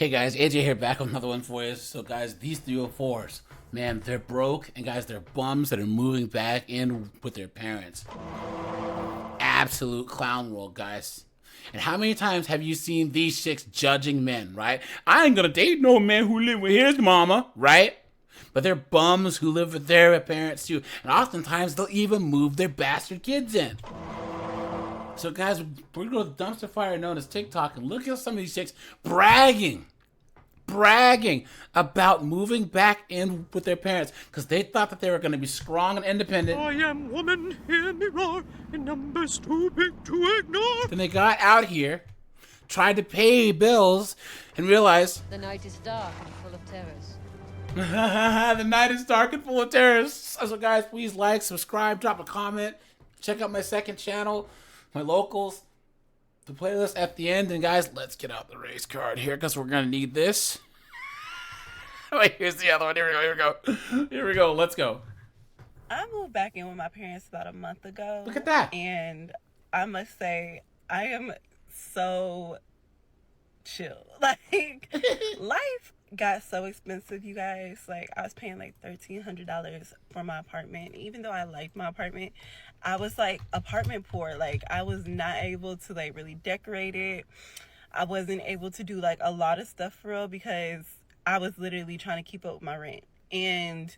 Hey guys, AJ here back with another one for you. So guys, these 304s, man, they're broke, and guys, they're bums that are moving back in with their parents. Absolute clown world, guys. And how many times have you seen these chicks judging men, right? I ain't gonna date no man who live with his mama, right? But they're bums who live with their parents too. And oftentimes they'll even move their bastard kids in. So guys, we're gonna go to the dumpster fire known as TikTok and look at some of these chicks bragging about moving back in with their parents because they thought that they were going to be strong and independent. I am woman, hear me roar, in numbers too big to ignore. Then they got out here, tried to pay bills, and realized The night is dark and full of terrors. the night is dark and full of terrors. So guys, please like, subscribe, drop a comment, check out my second channel, my locals, the playlist at the end. And guys, let's get out the race card here because we're going to need this. Wait, here's the other one. Here we go. Let's go. I moved back in with my parents about a month ago. Look at that. And I must say, I am so chill. Like, life got so expensive, you guys. Like, I was paying like $1,300 for my apartment. Even though I liked my apartment, I was like apartment poor. Like, I was not able to like really decorate it. I wasn't able to do like a lot of stuff for real because I was literally trying to keep up with my rent. And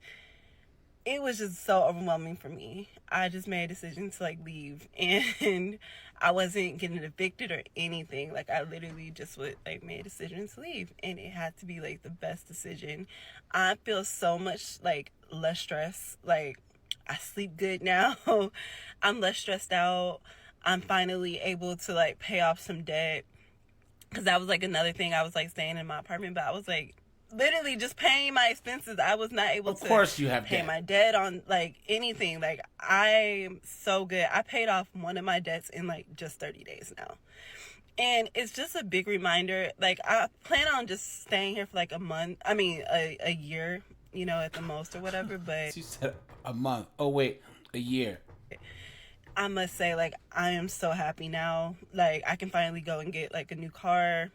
it was just so overwhelming for me. I just made a decision to like leave, and I wasn't getting evicted or anything. Like, I literally just would like made a decision to leave, and it had to be like the best decision. I feel so much like less stress. Like, I sleep good now. I'm less stressed out. I'm finally able to like pay off some debt, because that was like another thing. I was like staying in my apartment, but I was like literally just paying my expenses. I was not able to pay debt. my debt on like anything. Like, I'm so good. I paid off one of my debts in like just 30 days now. And it's just a big reminder. Like, I plan on just staying here for like a month. I mean, a year, you know, at the most or whatever. But You said a month. Oh, wait, a year. I must say, like, I am so happy now. Like, I can finally go and get like a new car,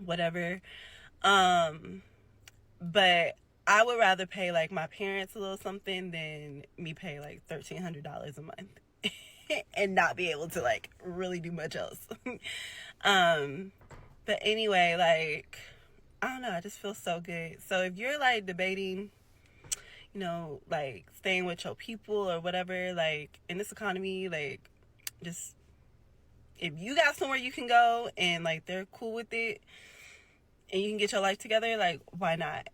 whatever. But I would rather pay like my parents a little something than me pay like $1,300 a month and not be able to like really do much else. But anyway, like, I don't know, I just feel so good. So if you're like debating, you know, like staying with your people or whatever, like in this economy, like, just if you got somewhere you can go and like they're cool with it, and you can get your life together, like, why not?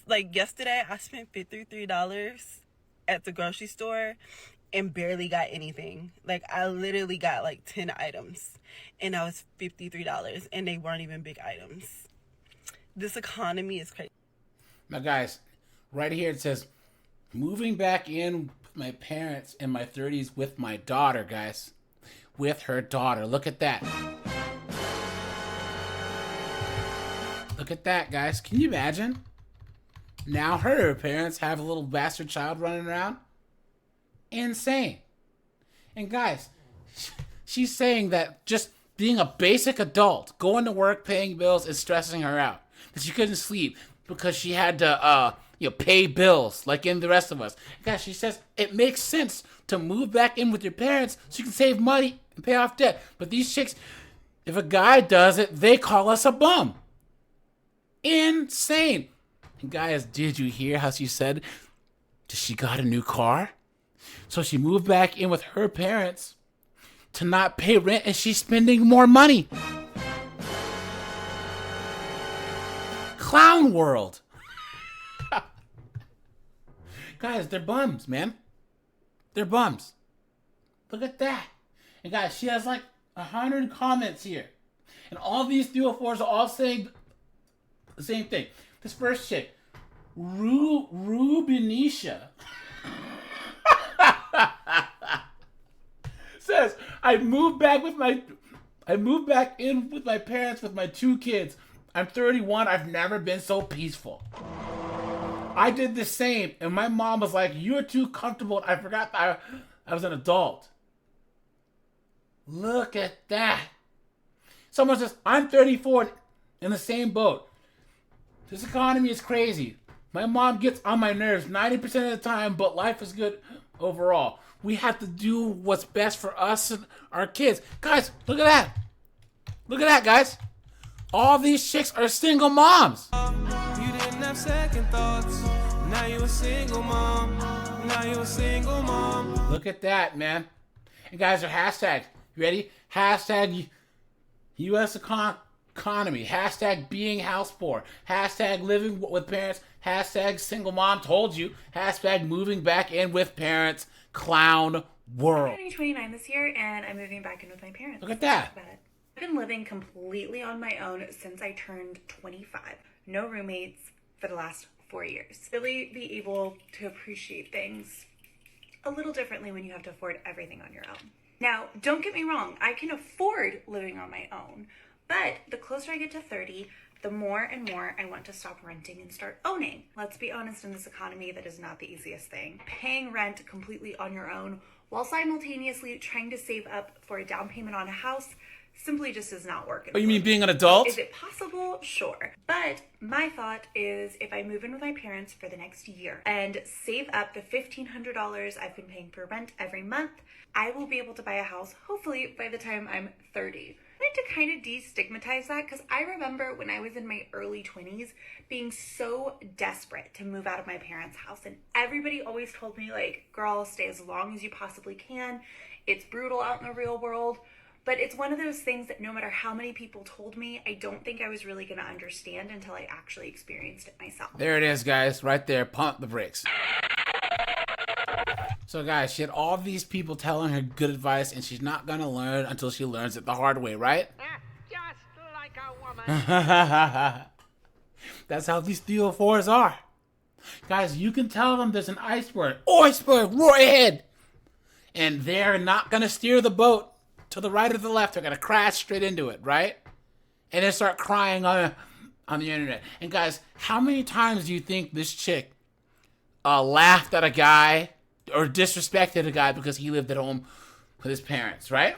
Like, yesterday, I spent $53 at the grocery store and barely got anything. Like, I literally got, like, 10 items, and I was $53, and they weren't even big items. This economy is crazy. Now, guys, right here it says, moving back in with my parents in my 30s with my daughter, guys. With her daughter. Look at that. Look at that, guys. Can you imagine? Now her parents have a little bastard child running around. Insane. And guys, she's saying that just being a basic adult, going to work, paying bills is stressing her out. That she couldn't sleep because she had to pay bills like in the rest of us. Guys, she says it makes sense to move back in with your parents so you can save money and pay off debt. But these chicks, if a guy does it, they call us a bum. Insane. And guys, did you hear how she said she got a new car? So she moved back in with her parents to not pay rent, and she's spending more money. Clown world. Guys, they're bums, man. They're bums. Look at that. And guys, she has like 100 comments here. And all these 304s are all saying the same thing. This first chick, Rubinisha, says, I moved back in with my parents with my 2 kids. I'm 31. I've never been so peaceful. I did the same, and my mom was like, "You're too comfortable." I forgot that I was an adult. Look at that. Someone says, I'm 34. in the same boat. This economy is crazy. My mom gets on my nerves 90% of the time, but life is good overall. We have to do what's best for us and our kids. Guys, look at that. Look at that, guys. All these chicks are single moms. You didn't have second thoughts. Now you a single mom. Now you a single mom. Look at that, man. And guys, are hashtag. You ready? Hashtag U.S. economy. Hashtag being house poor. Hashtag living with parents. Hashtag single mom told you. Hashtag moving back in with parents. Clown world. I'm turning 29 this year, and I'm moving back in with my parents. Look at that. About it. I've been living completely on my own since I turned 25. No roommates for the last 4 years. Really be able to appreciate things a little differently when you have to afford everything on your own. Now, don't get me wrong, I can afford living on my own, but the closer I get to 30, the more and more I want to stop renting and start owning. Let's be honest, in this economy, that is not the easiest thing. Paying rent completely on your own while simultaneously trying to save up for a down payment on a house simply just does not work. Oh, you mean being an adult? Is it possible? Sure. But my thought is if I move in with my parents for the next year and save up the $1,500 I've been paying for rent every month, I will be able to buy a house, hopefully by the time I'm 30. I wanted to kind of destigmatize that because I remember when I was in my early 20s being so desperate to move out of my parents' house, and everybody always told me, like, girl, stay as long as you possibly can. It's brutal out in the real world. But it's one of those things that no matter how many people told me, I don't think I was really going to understand until I actually experienced it myself. There it is, guys. Right there. Pump the brakes. So, guys, she had all these people telling her good advice, and she's not going to learn until she learns it the hard way, right? Just like a woman. That's how these 304s are. Guys, you can tell them there's an iceberg. Iceberg, roar ahead. And they're not going to steer the boat to the right or the left. They're going to crash straight into it, right? And then start crying on the internet. And guys, how many times do you think this chick laughed at a guy or disrespected a guy because he lived at home with his parents, right?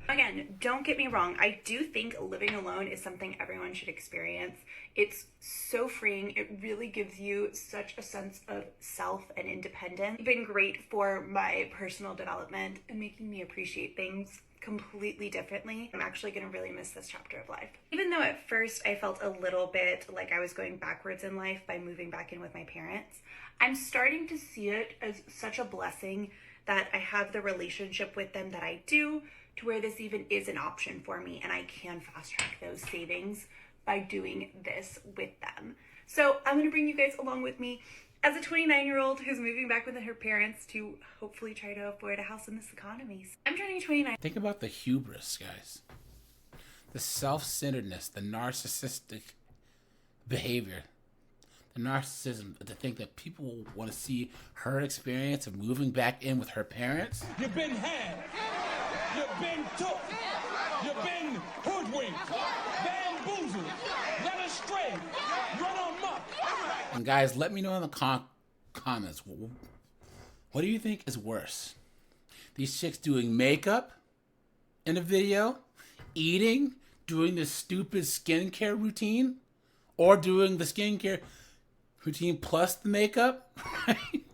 Again, don't get me wrong. I do think living alone is something everyone should experience. It's so freeing. It really gives you such a sense of self and independence. It's been great for my personal development and making me appreciate things completely differently. I'm actually going to really miss this chapter of life. Even though at first I felt a little bit like I was going backwards in life by moving back in with my parents, I'm starting to see it as such a blessing that I have the relationship with them that I do, to where this even is an option for me and I can fast track those savings by doing this with them. So I'm going to bring you guys along with me as a 29-year-old who's moving back with her parents to hopefully try to afford a house in this economy. I'm turning 29. Think about the hubris, guys. The self-centeredness, the narcissistic behavior, the narcissism, to think that people want to see her experience of moving back in with her parents. You've been had. You've been took. You've been hoodwinked. Bamboozled. Led astray. Run amok. And guys, let me know in the comments, what do you think is worse? These chicks doing makeup in a video, eating, doing this stupid skincare routine, or doing the skincare routine plus the makeup, right?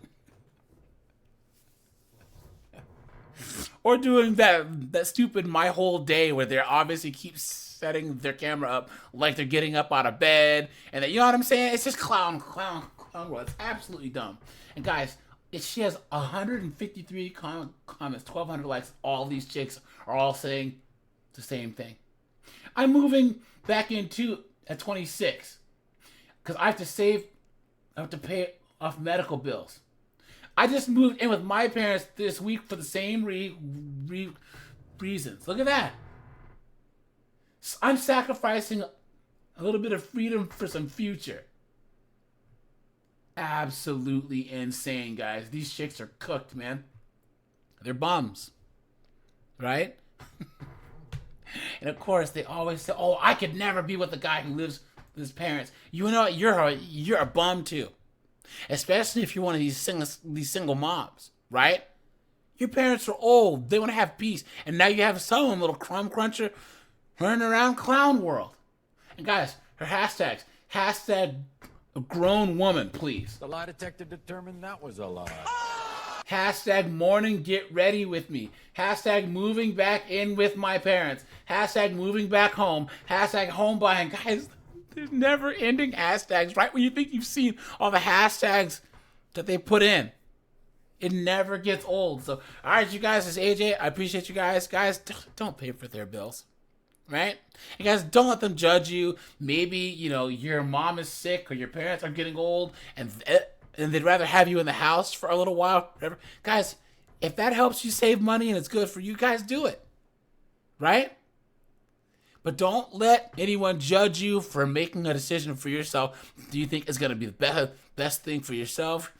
Or doing that stupid My Whole Day where they obviously keep setting their camera up like they're getting up out of bed. And you know what I'm saying? It's just clown world. It's absolutely dumb. And guys, she has 153 comments, 1,200 likes. All these chicks are all saying the same thing. I'm moving back in too at 26 because I have to save. I have to pay off medical bills. I just moved in with my parents this week for the same reasons. Look at that. I'm sacrificing a little bit of freedom for some future. Absolutely insane, guys. These chicks are cooked, man. They're bums. Right? And of course, they always say, oh, I could never be with the guy who lives with his parents. You know what? You're a bum, too. Especially if you're one of these single moms, right? Your parents are old. They want to have peace. And now you have some little crumb cruncher running around clown world. And guys, her hashtags. Hashtag a grown woman, please. The lie detector determined that was a lie. Hashtag morning get ready with me. Hashtag moving back in with my parents. Hashtag moving back home. Hashtag home buying. Guys, there's never ending hashtags. Right when you think you've seen all the hashtags that they put in, it never gets old. So, all right, you guys, it's AJ. I appreciate you guys. Guys, don't pay for their bills. Right? And guys, don't let them judge you. Maybe, your mom is sick or your parents are getting old and they'd rather have you in the house for a little while. Whatever. Guys, if that helps you save money and it's good for you guys, do it. Right? But don't let anyone judge you for making a decision for yourself. Do you think it's going to be the best thing for yourself,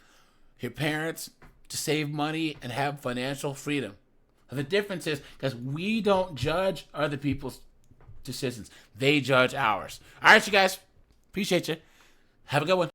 your parents, to save money and have financial freedom? The difference is because we don't judge other people's decisions. They judge ours. All right, you guys. Appreciate you. Have a good one.